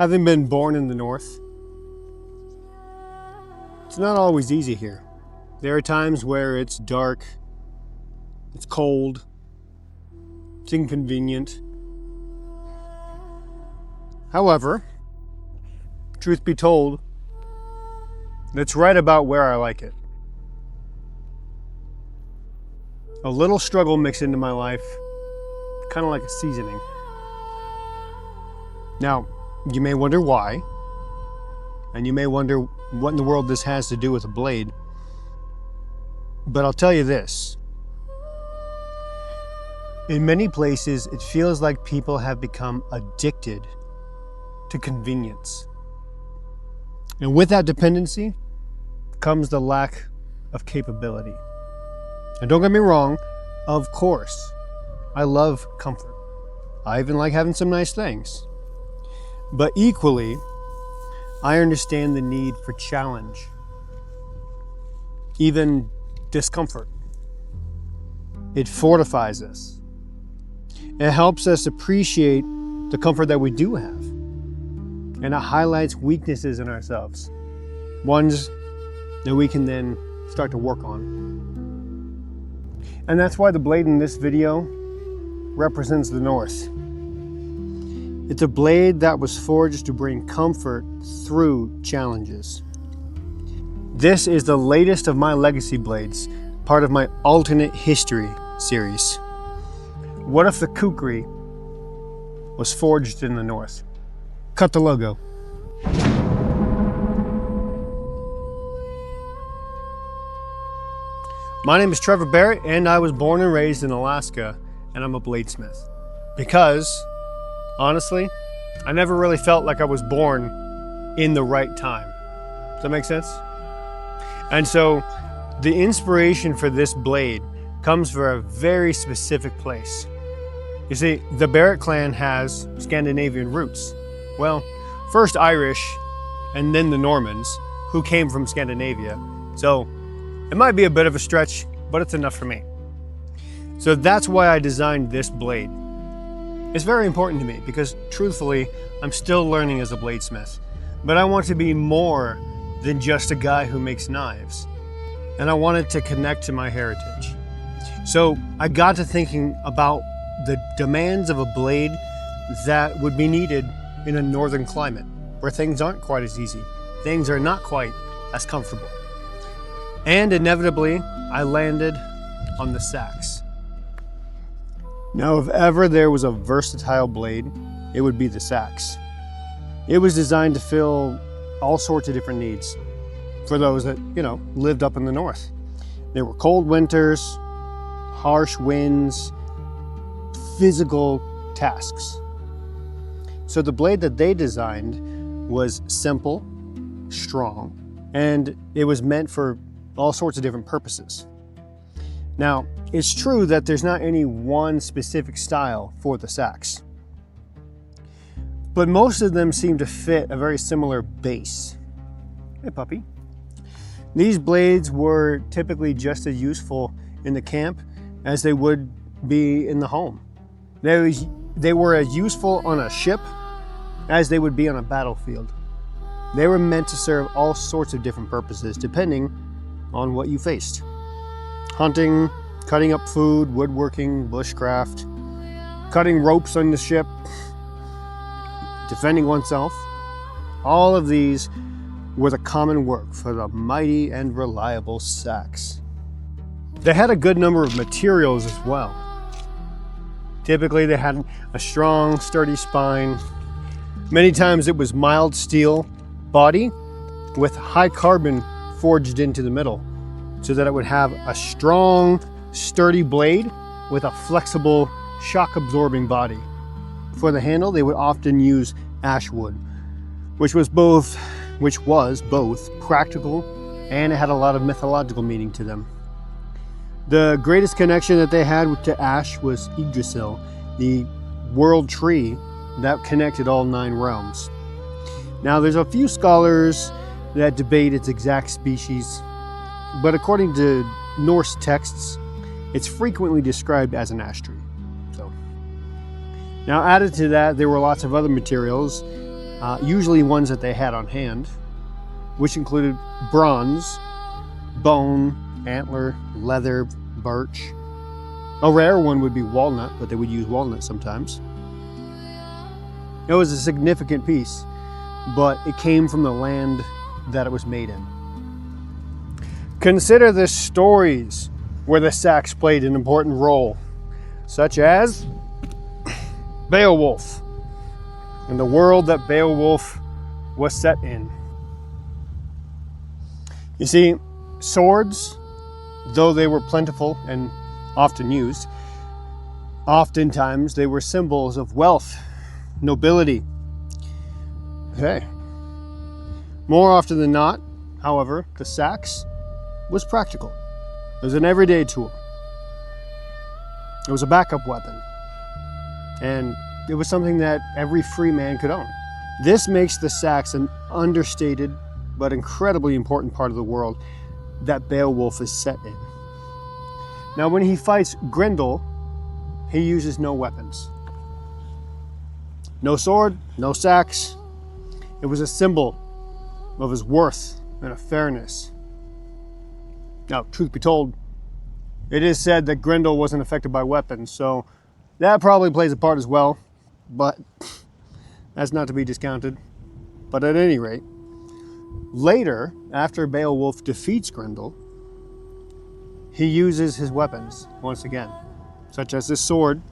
Having been born in the north, it's not always easy here. There are times where it's dark, it's cold, it's inconvenient. However, truth be told, that's right about where I like it. A little struggle mixed into my life, kind of like a seasoning. Now, you may wonder why, and you may wonder what in the world this has to do with a blade, but I'll tell you this. In many places, it feels like people have become addicted to convenience. And with that dependency comes the lack of capability. And don't get me wrong, of course, I love comfort. I even like having some nice things. But equally, I understand the need for challenge, even discomfort. It fortifies us. It helps us appreciate the comfort that we do have. And it highlights weaknesses in ourselves, ones that we can then start to work on. And that's why the blade in this video represents the North. It's a blade that was forged to bring comfort through challenges. This is the latest of my legacy blades, part of my alternate history series. What if the Kukri was forged in the North? Cut the logo. My name is Trevor Barrett, and I was born and raised in Alaska, and I'm a bladesmith. Because, honestly, I never really felt like I was born in the right time. Does that make sense? And so, the inspiration for this blade comes from a very specific place. You see, the Barrett clan has Scandinavian roots. Well, first Irish, and then the Normans, who came from Scandinavia. So, it might be a bit of a stretch, but it's enough for me. So that's why I designed this blade. It's very important to me because, truthfully, I'm still learning as a bladesmith. But I want to be more than just a guy who makes knives. And I wanted to connect to my heritage. So I got to thinking about the demands of a blade that would be needed in a northern climate, where things aren't quite as easy. Things are not quite as comfortable. And inevitably, I landed on the Seax. Now, if ever there was a versatile blade, it would be the Seax. It was designed to fill all sorts of different needs for those that, lived up in the north. There were cold winters, harsh winds, physical tasks. So the blade that they designed was simple, strong, and it was meant for all sorts of different purposes. Now, it's true that there's not any one specific style for the Seax, but most of them seem to fit a very similar base. Hey, puppy. These blades were typically just as useful in the camp as they would be in the home. They were as useful on a ship as they would be on a battlefield. They were meant to serve all sorts of different purposes depending on what you faced. Hunting, cutting up food, woodworking, bushcraft, cutting ropes on the ship, defending oneself. All of these were the common work for the mighty and reliable Seax. They had a good number of materials as well. Typically they had a strong, sturdy spine. Many times it was mild steel body with high carbon forged into the middle so that it would have a strong, sturdy blade with a flexible, shock-absorbing body. For the handle, they would often use ash wood, which was both practical and it had a lot of mythological meaning to them. The greatest connection that they had to ash was Yggdrasil, the world tree that connected all 9 realms. Now, there's a few scholars that debate its exact species, but according to Norse texts, it's frequently described as an ash tree. Now, added to that, there were lots of other materials usually ones that they had on hand, which included bronze, bone, antler, leather, birch. A rare one would be walnut, but they would use walnut sometimes. It was a significant piece, but it came from the land that it was made in. Consider the stories where the Seax played an important role, such as Beowulf and the world that Beowulf was set in. You see, swords, though they were plentiful and often used, oftentimes they were symbols of wealth, nobility. Okay. More often than not, however, the Seax was practical. It was an everyday tool. It was a backup weapon. And it was something that every free man could own. This makes the Seax an understated but incredibly important part of the world that Beowulf is set in. Now, when he fights Grendel, he uses no weapons. No sword, no Seax. It was a symbol of his worth and of fairness. Now, truth be told, it is said that Grendel wasn't affected by weapons, so that probably plays a part as well, but that's not to be discounted. But at any rate, later, after Beowulf defeats Grendel, he uses his weapons once again, such as this sword,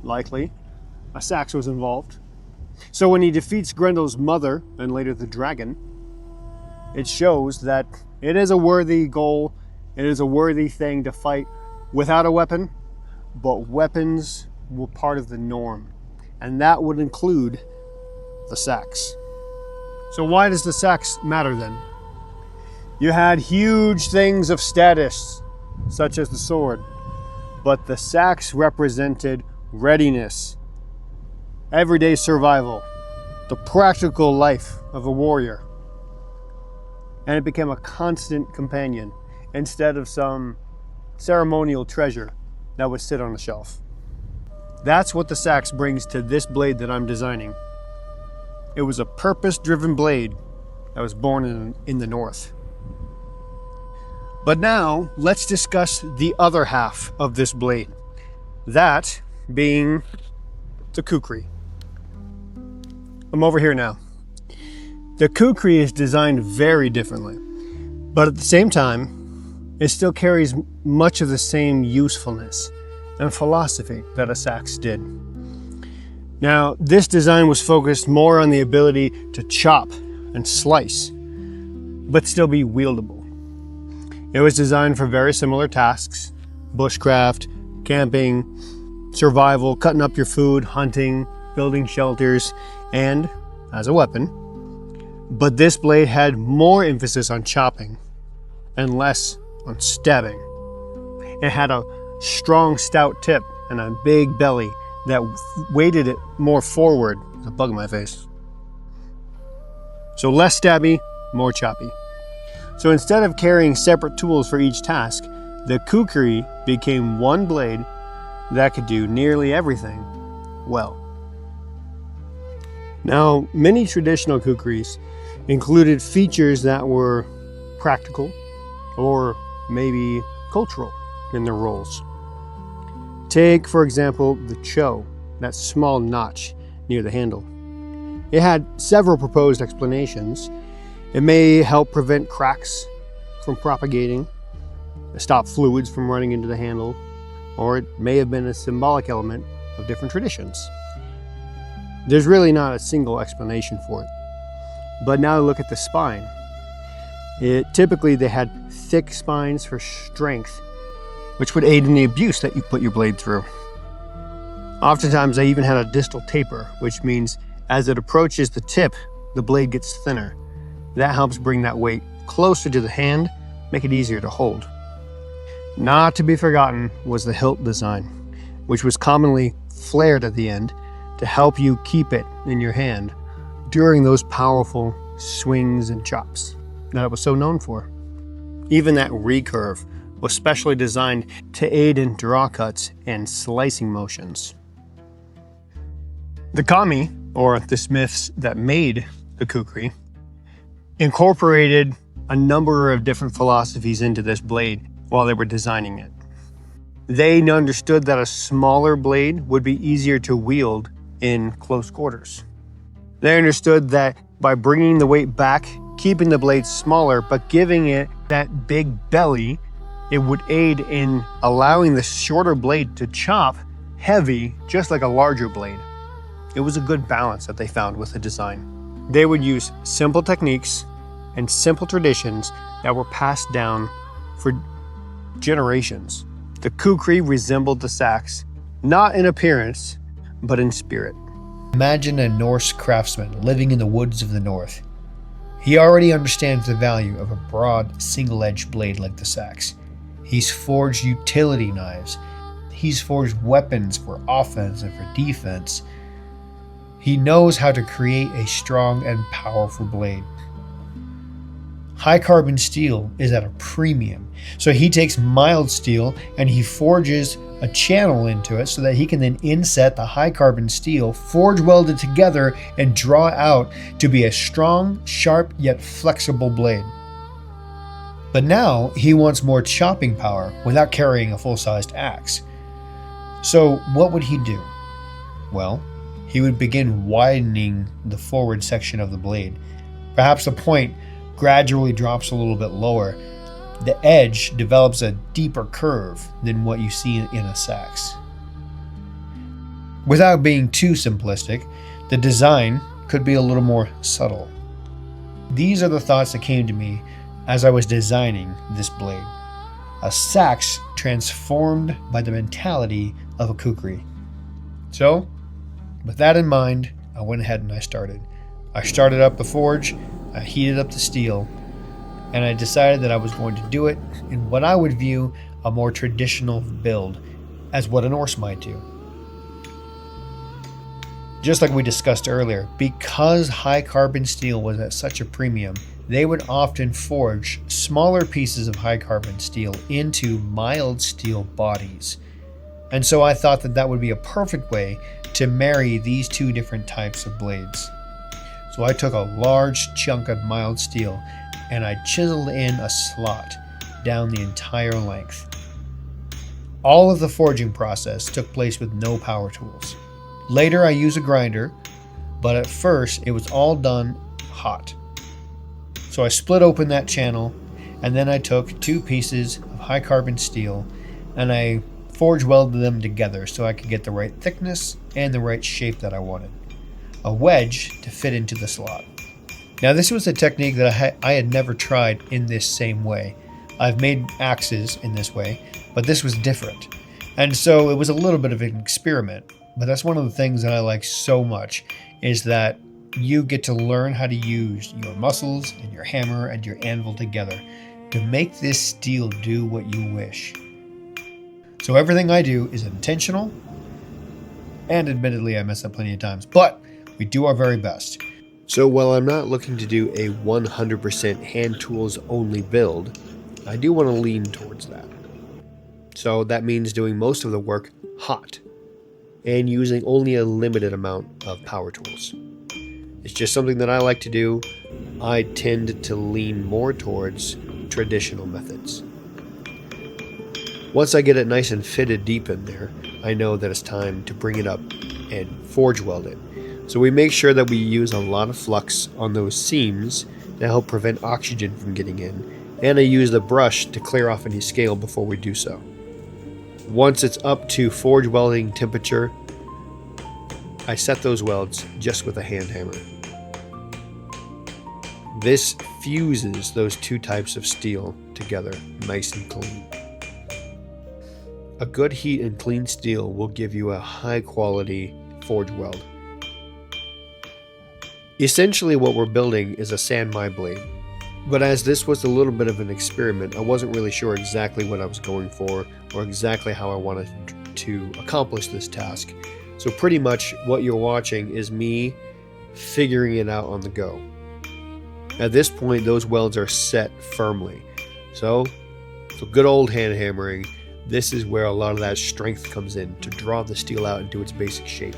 likely. A Seax was involved. So when he defeats Grendel's mother, and later the dragon, it shows that it is a worthy goal, it is a worthy thing to fight without a weapon, but weapons were part of the norm, and that would include the Seax. So why does the Seax matter then? You had huge things of status, such as the sword, but the Seax represented readiness, everyday survival, the practical life of a warrior. And it became a constant companion instead of some ceremonial treasure that would sit on a shelf. That's what the Seax brings to this blade that I'm designing. It was a purpose-driven blade that was born in the North. But now, let's discuss the other half of this blade. That being the Kukri. I'm over here now. The Kukri is designed very differently, but at the same time, it still carries much of the same usefulness and philosophy that a Seax did. Now, this design was focused more on the ability to chop and slice, but still be wieldable. It was designed for very similar tasks: bushcraft, camping, survival, cutting up your food, hunting, building shelters, and as a weapon. But this blade had more emphasis on chopping and less on stabbing. It had a strong, stout tip and a big belly that weighted it more forward. There's a bug in my face. So less stabby, more choppy. So instead of carrying separate tools for each task, the Kukri became one blade that could do nearly everything well. Now, many traditional Kukris included features that were practical or maybe cultural in their roles. Take, for example, the cho, that small notch near the handle. It had several proposed explanations. It may help prevent cracks from propagating, stop fluids from running into the handle, or it may have been a symbolic element of different traditions. There's really not a single explanation for it. But now look at the spine. Typically they had thick spines for strength, which would aid in the abuse that you put your blade through. Oftentimes they even had a distal taper, which means as it approaches the tip, the blade gets thinner. That helps bring that weight closer to the hand, make it easier to hold. Not to be forgotten was the hilt design, which was commonly flared at the end to help you keep it in your hand during those powerful swings and chops that it was so known for. Even that recurve was specially designed to aid in draw cuts and slicing motions. The kami, or the smiths that made the Kukri, incorporated a number of different philosophies into this blade while they were designing it. They understood that a smaller blade would be easier to wield in close quarters. They understood that by bringing the weight back, keeping the blade smaller, but giving it that big belly, it would aid in allowing the shorter blade to chop heavy, just like a larger blade. It was a good balance that they found with the design. They would use simple techniques and simple traditions that were passed down for generations. The Kukri resembled the Seax, not in appearance, but in spirit. Imagine a Norse craftsman living in the woods of the north. He already understands the value of a broad, single-edged blade like the Seax. He's forged utility knives. He's forged weapons for offense and for defense. He knows how to create a strong and powerful blade. High carbon steel is at a premium, so he takes mild steel and he forges a channel into it so that he can then inset the high carbon steel, forge welded together, and draw out to be a strong, sharp, yet flexible blade. But now he wants more chopping power without carrying a full-sized axe. So what would he do? Well, he would begin widening the forward section of the blade. Perhaps the point gradually drops a little bit lower. The edge develops a deeper curve than what you see in a Seax. Without being too simplistic, the design could be a little more subtle. These are the thoughts that came to me as I was designing this blade. A Seax transformed by the mentality of a Kukri. So, with that in mind, I went ahead and I started up the forge, I heated up the steel, and I decided that I was going to do it in what I would view a more traditional build, as what a Norse might do. Just like we discussed earlier, because high carbon steel was at such a premium, they would often forge smaller pieces of high carbon steel into mild steel bodies. And so I thought that that would be a perfect way to marry these two different types of blades. So I took a large chunk of mild steel and I chiseled in a slot down the entire length. All of the forging process took place with no power tools. Later I used a grinder, but at first it was all done hot. So I split open that channel, and then I took two pieces of high carbon steel and I forge welded them together so I could get the right thickness and the right shape that I wanted. A wedge to fit into the slot. Now this was a technique that I had never tried in this same way. I've made axes in this way, but this was different. And so it was a little bit of an experiment, but that's one of the things that I like so much, is that you get to learn how to use your muscles and your hammer and your anvil together to make this steel do what you wish. So everything I do is intentional, and admittedly I mess up plenty of times, but we do our very best. So while I'm not looking to do a 100% hand tools only build, I do want to lean towards that. So that means doing most of the work hot and using only a limited amount of power tools. It's just something that I like to do. I tend to lean more towards traditional methods. Once I get it nice and fitted deep in there, I know that it's time to bring it up and forge weld it. So we make sure that we use a lot of flux on those seams to help prevent oxygen from getting in, and I use the brush to clear off any scale before we do so. Once it's up to forge welding temperature, I set those welds just with a hand hammer. This fuses those two types of steel together nice and clean. A good heat and clean steel will give you a high quality forge weld. Essentially what we're building is a sand my blade, but as this was a little bit of an experiment, I wasn't really sure exactly what I was going for or exactly how I wanted to accomplish this task. So pretty much what you're watching is me figuring it out on the go. At this point, those welds are set firmly. So good old hand hammering, this is where a lot of that strength comes in to draw the steel out into its basic shape.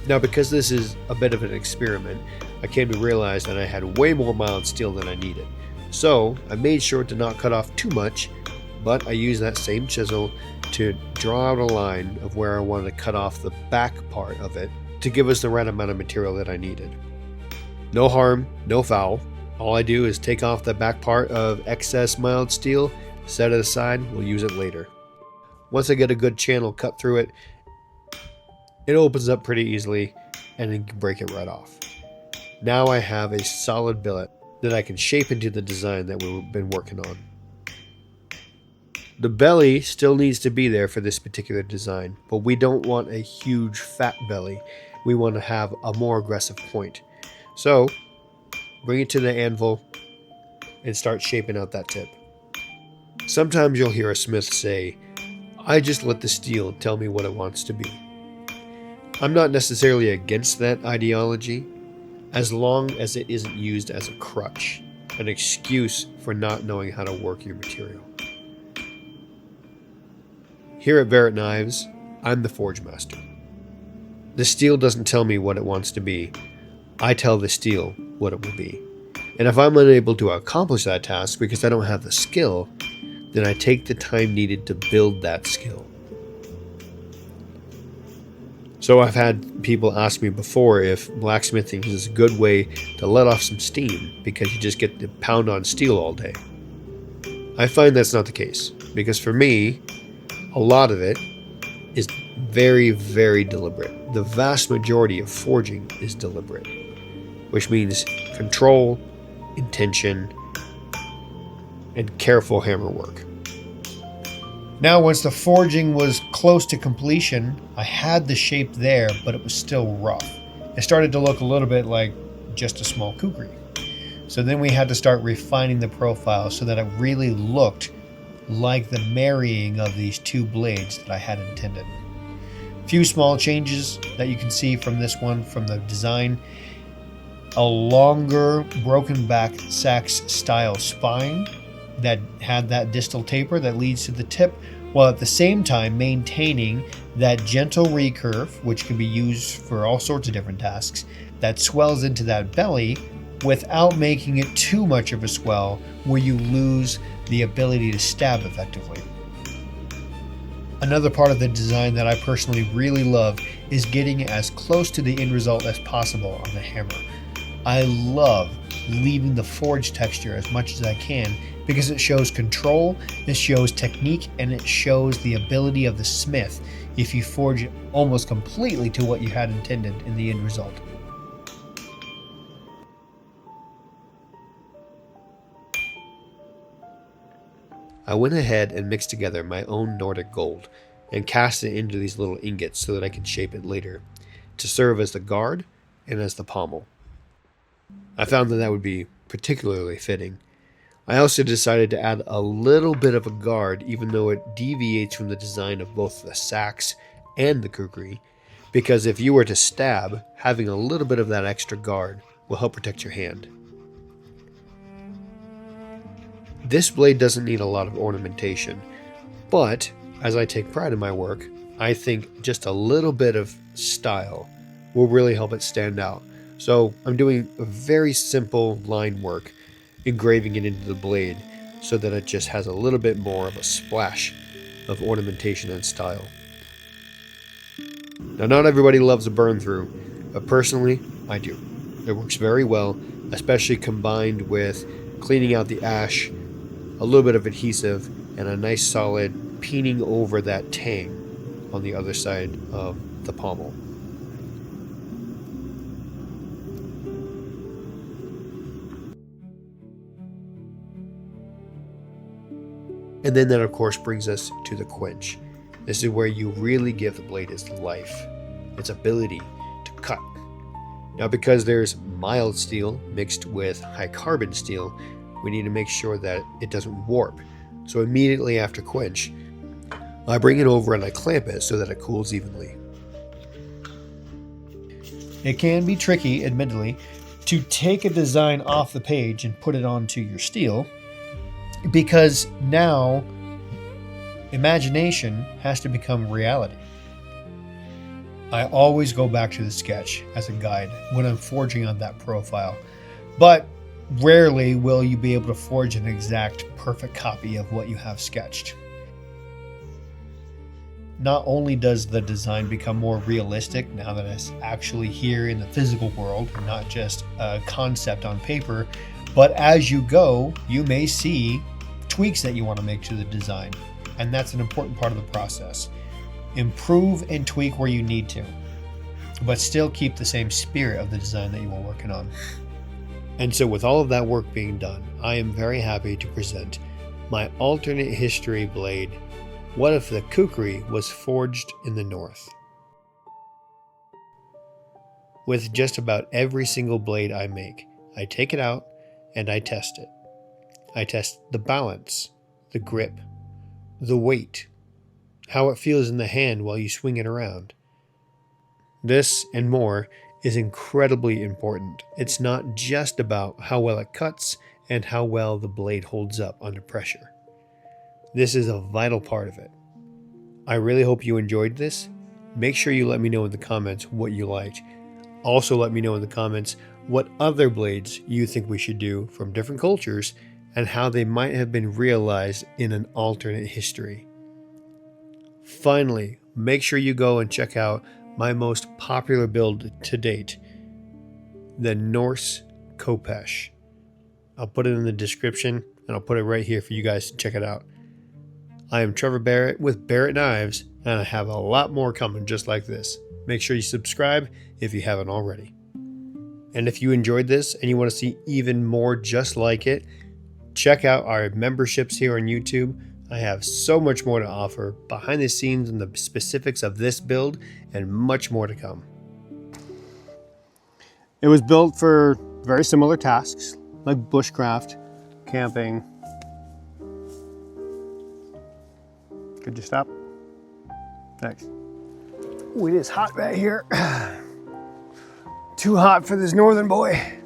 Now, because this is a bit of an experiment, I came to realize that I had way more mild steel than I needed. So I made sure to not cut off too much, but I used that same chisel to draw out a line of where I wanted to cut off the back part of it to give us the right amount of material that I needed. No harm, no foul. All I do is take off the back part of excess mild steel, set it aside, we'll use it later. Once I get a good channel cut through it, it opens up pretty easily and then can break it right off. Now I have a solid billet that I can shape into the design that we've been working on. The belly still needs to be there for this particular design, but we don't want a huge fat belly. We want to have a more aggressive point. So, bring it to the anvil and start shaping out that tip. Sometimes you'll hear a smith say, "I just let the steel tell me what it wants to be." I'm not necessarily against that ideology, as long as it isn't used as a crutch, an excuse for not knowing how to work your material. Here at Barrett Knives, I'm the forge master. The steel doesn't tell me what it wants to be. I tell the steel what it will be. And if I'm unable to accomplish that task because I don't have the skill, then I take the time needed to build that skill. So I've had people ask me before if blacksmithing is a good way to let off some steam because you just get to pound on steel all day. I find that's not the case, because for me, a lot of it is very, very deliberate. The vast majority of forging is deliberate, which means control, intention, and careful hammer work. Now, once the forging was close to completion, I had the shape there, but it was still rough. It started to look a little bit like just a small kukri. So then we had to start refining the profile so that it really looked like the marrying of these two blades that I had intended. A few small changes that you can see from this one, from the design. A longer broken back Seax style spine that had that distal taper that leads to the tip, while at the same time maintaining that gentle recurve, which can be used for all sorts of different tasks, that swells into that belly without making it too much of a swell where you lose the ability to stab effectively. Another part of the design that I personally really love is getting as close to the end result as possible on the hammer. I love leaving the forge texture as much as I can because it shows control, it shows technique, and it shows the ability of the smith if you forge it almost completely to what you had intended in the end result. I went ahead and mixed together my own Nordic gold and cast it into these little ingots so that I could shape it later to serve as the guard and as the pommel. I found that that would be particularly fitting. I also decided to add a little bit of a guard, even though it deviates from the design of both the Seax and the Kukri, because if you were to stab, having a little bit of that extra guard will help protect your hand. This blade doesn't need a lot of ornamentation, but as I take pride in my work, I think just a little bit of style will really help it stand out. So I'm doing a very simple line work, engraving it into the blade so that it just has a little bit more of a splash of ornamentation and style. Now, not everybody loves a burn through, but personally, I do. It works very well, especially combined with cleaning out the ash, a little bit of adhesive, and a nice solid peening over that tang on the other side of the pommel. And then that of course brings us to the quench. This is where you really give the blade its life, its ability to cut. Now, because there's mild steel mixed with high carbon steel, we need to make sure that it doesn't warp. So immediately after quench, I bring it over and I clamp it so that it cools evenly. It can be tricky, admittedly, to take a design off the page and put it onto your steel, because now imagination has to become reality. I always go back to the sketch as a guide when I'm forging on that profile, but rarely will you be able to forge an exact perfect copy of what you have sketched. Not only does the design become more realistic now that it's actually here in the physical world and not just a concept on paper, but as you go, you may see tweaks that you want to make to the design, and that's an important part of the process. Improve and tweak where you need to, but still keep the same spirit of the design that you were working on. And so with all of that work being done, I am very happy to present my alternate history blade, What If the Kukri Was Forged in the North? With just about every single blade I make, I take it out and I test it. I test the balance, the grip, the weight, how it feels in the hand while you swing it around. This and more is incredibly important. It's not just about how well it cuts and how well the blade holds up under pressure. This is a vital part of it. I really hope you enjoyed this. Make sure you let me know in the comments what you liked. Also let me know in the comments what other blades you think we should do from different cultures and how they might have been realized in an alternate history. Finally, make sure you go and check out my most popular build to date, the Norse Kukri. I'll put it in the description and I'll put it right here for you guys to check it out. I am Trevor Barrett with Barrett Knives, and I have a lot more coming just like this. Make sure you subscribe if you haven't already. And if you enjoyed this and you want to see even more just like it, check out our memberships here on YouTube. I have so much more to offer, behind the scenes and the specifics of this build, and much more to come. It was built for very similar tasks, like bushcraft, camping. Could you stop? Thanks. Ooh, it is hot right here. Too hot for this northern boy.